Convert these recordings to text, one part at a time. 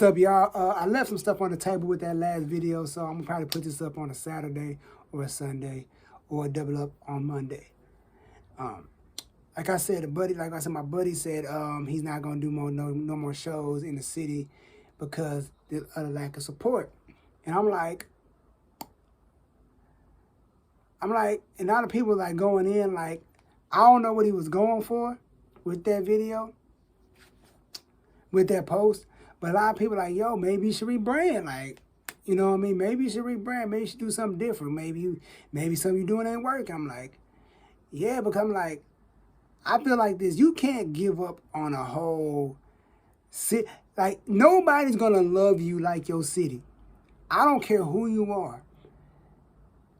What's up, y'all? I left some stuff on the table with that last video, so I'm gonna probably put this up on a Saturday or a Sunday or double up on Monday. Like I said, my buddy said he's not gonna do no more shows in the city because there's a lack of support. And I'm like, and a lot of people like going in like, I don't know what he was going for with that video, with that post. But a lot of people like, yo, maybe you should rebrand. Like, you know what I mean? Maybe you should rebrand. Maybe you should do something different. Maybe something you're doing ain't working. I'm like, yeah, because I'm like, I feel like this. You can't give up on a whole city. Like, nobody's going to love you like your city. I don't care who you are.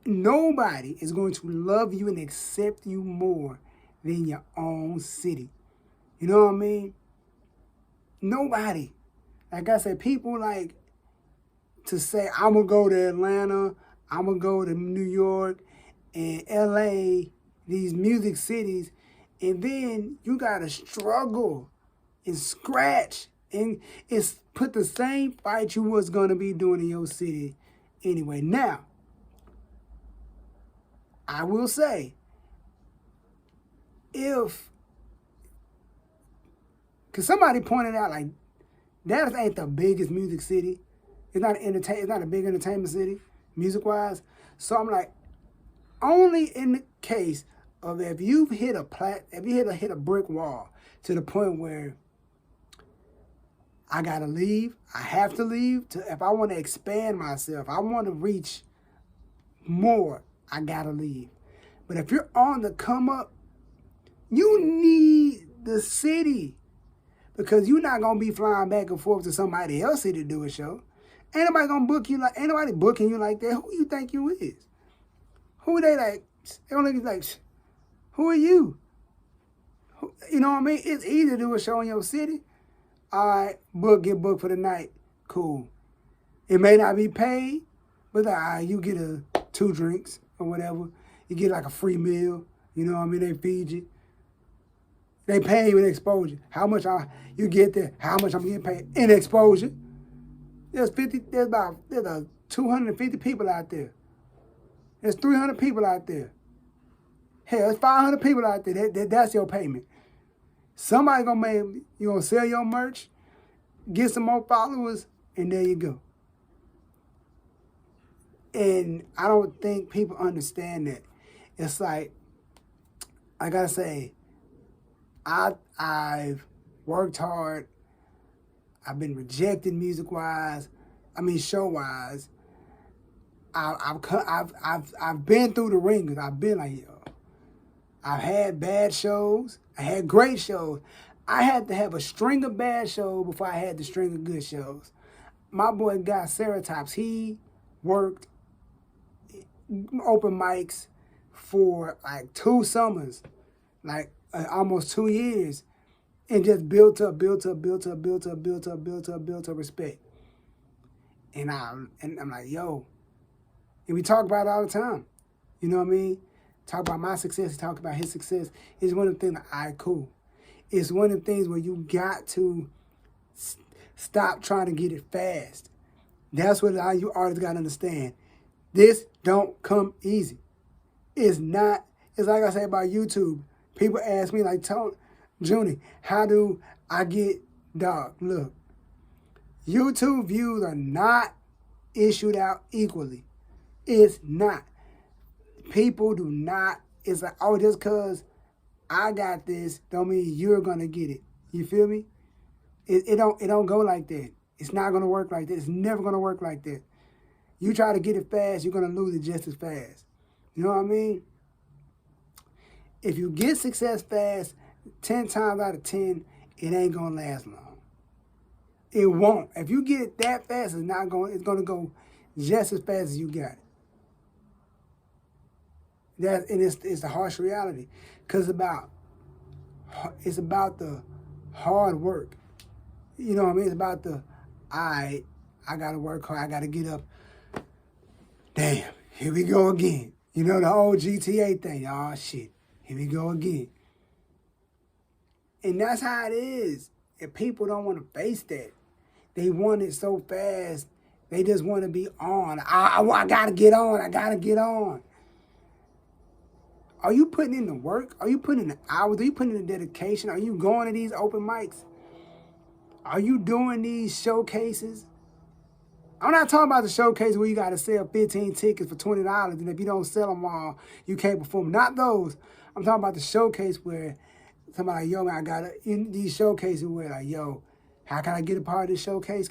Nobody is going to love you and accept you more than your own city. You know what I mean? Nobody. Like I said, people like to say, I'm going to go to Atlanta, I'm going to go to New York and LA, these music cities, and then you got to struggle and scratch and it's put the same fight you was going to be doing in your city anyway. Now, I will say, because somebody pointed out, like, Dallas ain't the biggest music city. It's not a big entertainment city, music-wise. So I'm like, only in the case of if you've hit a brick wall to the point where I gotta leave, I have to leave. If I want to expand myself, I want to reach more, I gotta leave. But if you're on the come up, you need the city. Because you're not gonna be flying back and forth to somebody else's city to do a show. Ain't nobody gonna book you like, ain't nobody booking you like that. Who you think you is? Who they like? They don't look like, who are you? You know what I mean? It's easy to do a show in your city. All right, get booked for the night. Cool. It may not be paid, but all right, you get 2 drinks or whatever. You get like a free meal. You know what I mean? They feed you. They pay you in exposure. How much you get there? How much I'm getting paid in exposure? There's 250 people out there. There's 300 people out there. Hell, there's 500 people out there. That's your payment. Somebody you gonna sell your merch, get some more followers, and there you go. And I don't think people understand that. It's like, I gotta say, I've worked hard. I've been rejected music-wise. I mean, show-wise. I've been through the ringers. I've been like, yo. I've had bad shows. I had great shows. I had to have a string of bad shows before I had the string of good shows. My boy got Ceratops. He worked open mics for like 2 summers, like almost 2 years, and just built up respect. And I'm like, yo, and we talk about it all the time. You know what I mean? Talk about my success, talk about his success. It's one of the things that cool. It's one of the things where you got to stop trying to get it fast. That's what all you artists got to understand. This don't come easy. It's not. It's like I say about YouTube. People ask me, like, Junie, how do I get dog? Look, YouTube views are not issued out equally. It's not. People do not. It's like, oh, just because I got this don't mean you're going to get it. You feel me? It don't go like that. It's not going to work like that. It's never going to work like that. You try to get it fast, you're going to lose it just as fast. You know what I mean? If you get success fast, 10 times out of 10, it ain't going to last long. It won't. If you get it that fast, it's going to go just as fast as you got it. It's the harsh reality. Because it's about the hard work. You know what I mean? It's about I got to work hard. I got to get up. Damn, here we go again. You know, the old GTA thing. Oh, shit. Here we go again. And that's how it is. If people don't want to face that, They want it so fast. They just want to be on. I gotta get on. I gotta get on. Are you putting in the work? Are you putting in the hours? Are you putting in the dedication? Are you going to these open mics? Are you doing these showcases? I'm not talking about the showcase where you got to sell 15 tickets for $20, and if you don't sell them all, you can't perform. Not those. I'm talking about the showcase where somebody, yo, man, I got to, in these showcases where like, yo, how can I get a part of this showcase?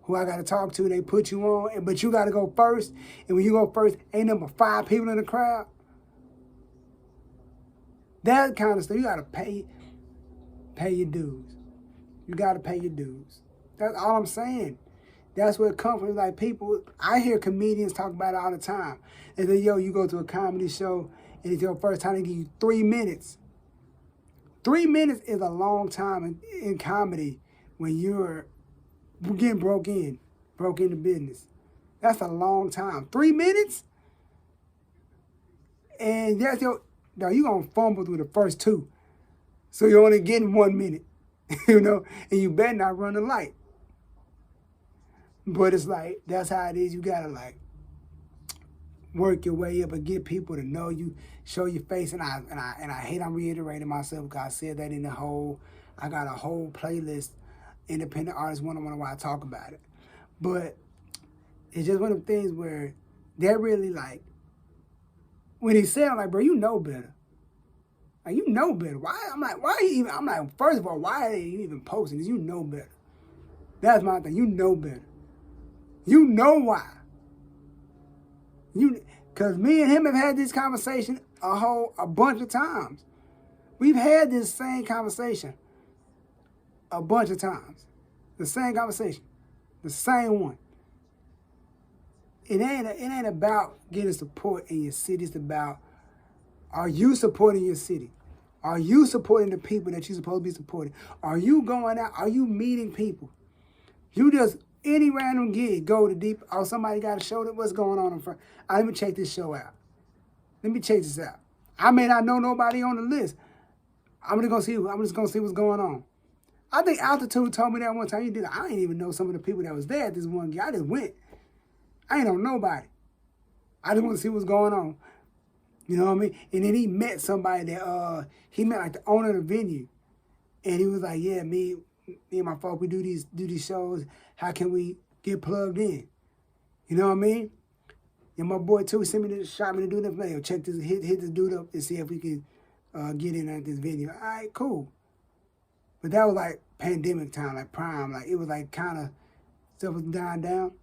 Who I got to talk to? They put you on, but you got to go first. And when you go first, ain't number 5 people in the crowd. That kind of stuff, you got to pay your dues. You got to pay your dues. That's all I'm saying. That's where it comes from. Like people, I hear comedians talk about it all the time. And then, yo, you go to a comedy show and it's your first time, they give you 3 minutes. 3 minutes is a long time in comedy when you're getting broke into business. That's a long time. 3 minutes? And that's you're going to fumble through the first 2. So you're only getting 1 minute, you know, and you better not run the light. But it's like, that's how it is. You got to like work your way up and get people to know you, show your face. And I hate I'm reiterating myself because I said that I got a whole playlist, Independent Artist 101, where I talk about it. But it's just one of the things where they're really like, when he said, I'm like, bro, you know better. Like, you know better. Why? I'm like, first of all, why are you even posting this? You know better. That's my thing. You know better. You know why. Because me and him have had this conversation a bunch of times. We've had this same conversation a bunch of times. The same conversation. The same one. It ain't about getting support in your city. It's about, are you supporting your city? Are you supporting the people that you're supposed to be supporting? Are you going out? Are you meeting people? You just, any random gig, go to deep, oh, somebody got a show, what's going on in front? Let me check this show out. Let me check this out. I may not know nobody on the list. I'm just gonna see what's going on. I think Altitude told me that one time. He did. I didn't even know some of the people that was there at this one gig. I just went. I ain't know nobody. I just want to see what's going on. You know what I mean? And then he met somebody that he met like the owner of the venue, and he was like, "Yeah, me and my folk, we do these shows. How can we get plugged in?" You know what I mean? And my boy too sent me to shot me to do this. Like, check this, hit this dude up and see if we can get in at this venue. All right, cool. But that was like pandemic time, like prime. Like it was like kind of stuff was dying down.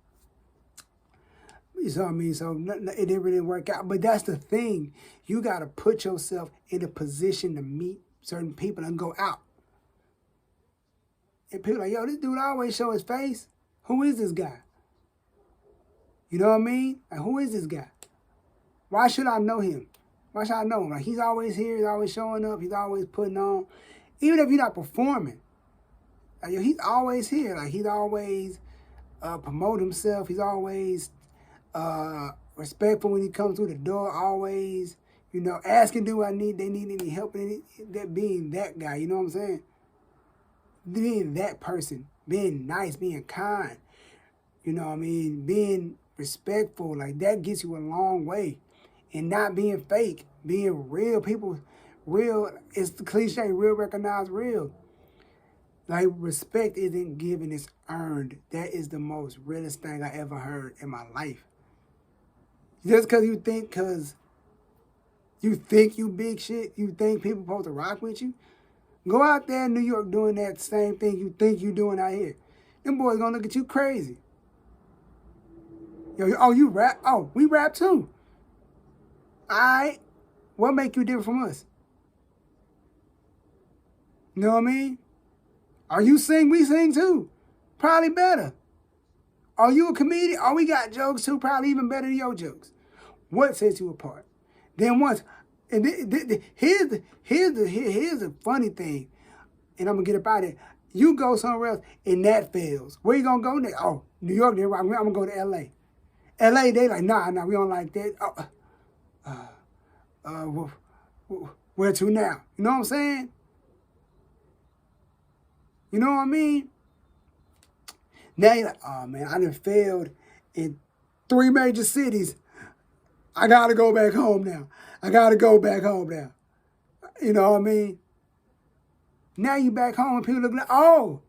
You saw me, so it didn't really work out. But that's the thing. You got to put yourself in a position to meet certain people and go out. And people are like, yo, this dude always show his face. Who is this guy? You know what I mean? Like, who is this guy? Why should I know him? Why should I know him? Like, he's always here. He's always showing up. He's always putting on. Even if you're not performing, like, yo, he's always here. Like, he's always promoting himself. He's always respectful when he comes through the door. Always, you know, asking, do I need, they need any help? That being that guy, you know what I'm saying? Being that person, being nice, being kind, you know what I mean? Being respectful, like that gets you a long way. And not being fake, being real. People, real, it's the cliche, real recognize real. Like, respect isn't given, it's earned. That is the most realest thing I ever heard in my life. Just because you think you big shit, you think people supposed to rock with you, go out there in New York doing that same thing you think you doing out here. Them boys gonna look at you crazy. Yo, oh, you rap? Oh, we rap too. All right. What make you different from us? You know what I mean? Are you sing? We sing too. Probably better. Are you a comedian? Oh, we got jokes too. Probably even better than your jokes. What sets you apart? Then once, and here's the funny thing, and I'm gonna get up out of it. You go somewhere else, and that fails. Where you gonna go next? Oh, New York. Then I'm gonna go to L.A. L.A. They like, nah, we don't like that. Where to now? You know what I'm saying? You know what I mean? Now you're like, oh man, I done failed in 3 major cities. I gotta go back home now. I gotta go back home now. You know what I mean? Now you back home and people look like, oh,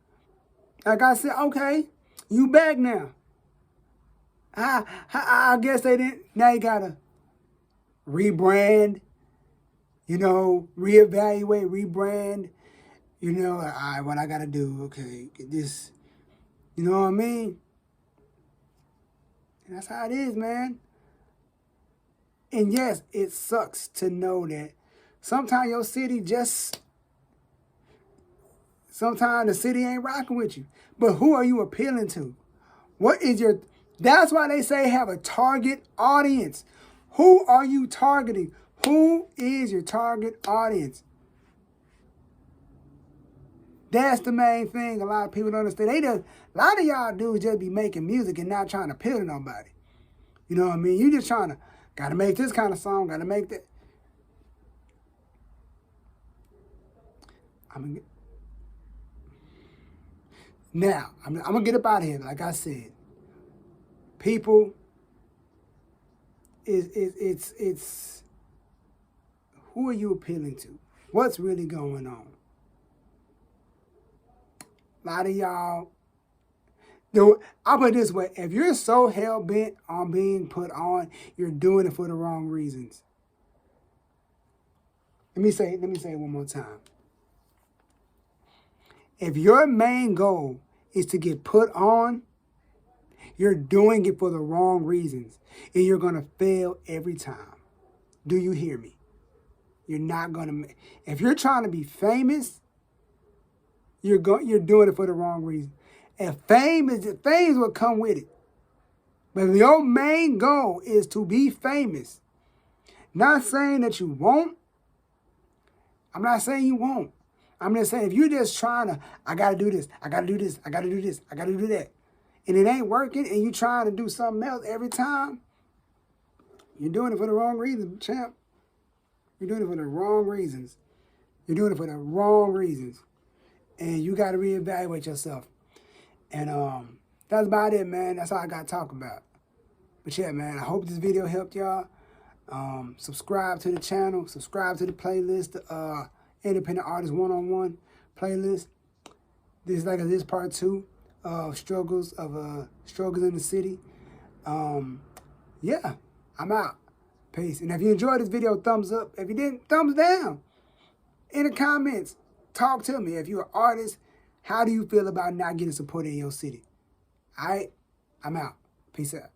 like I said, okay, you back now. I guess they didn't. Now you gotta rebrand, reevaluate, rebrand. All right, what I gotta do? Okay, get this. You know what I mean? And that's how it is, man. And yes, it sucks to know that sometimes your city sometimes the city ain't rocking with you. But who are you appealing to? That's why they say have a target audience. Who are you targeting? Who is your target audience? That's the main thing a lot of people don't understand. A lot of y'all dudes just be making music and not trying to appeal to nobody. You know what I mean? You just trying to, gotta make this kind of song, gotta make that. Now, I'm gonna get up out of here. Like I said, people, it's who are you appealing to? What's really going on? A lot of y'all, I'll put it this way: if you're so hell bent on being put on, you're doing it for the wrong reasons. Let me say it one more time. If your main goal is to get put on, you're doing it for the wrong reasons, and you're gonna fail every time. Do you hear me? You're not gonna. If you're trying to be famous, you're doing it for the wrong reason. And fame is what come with it. But if your main goal is to be famous, not saying that you won't. I'm not saying you won't. I'm just saying if you're just trying to, I gotta do this, I gotta do this, I gotta do this, I gotta do that, and it ain't working, and you trying to do something else every time, you're doing it for the wrong reasons, champ. You're doing it for the wrong reasons. You're doing it for the wrong reasons. And you got to reevaluate yourself. And that's about it, man. That's all I got to talk about. But yeah, man, I hope this video helped y'all. Subscribe to the channel. Subscribe to the playlist, the Independent Artist One-on-One playlist. This is this part 2 of struggles in the city. Yeah, I'm out. Peace. And if you enjoyed this video, thumbs up. If you didn't, thumbs down. In the comments, talk to me. If you're an artist, how do you feel about not getting support in your city? All right, I'm out. Peace out.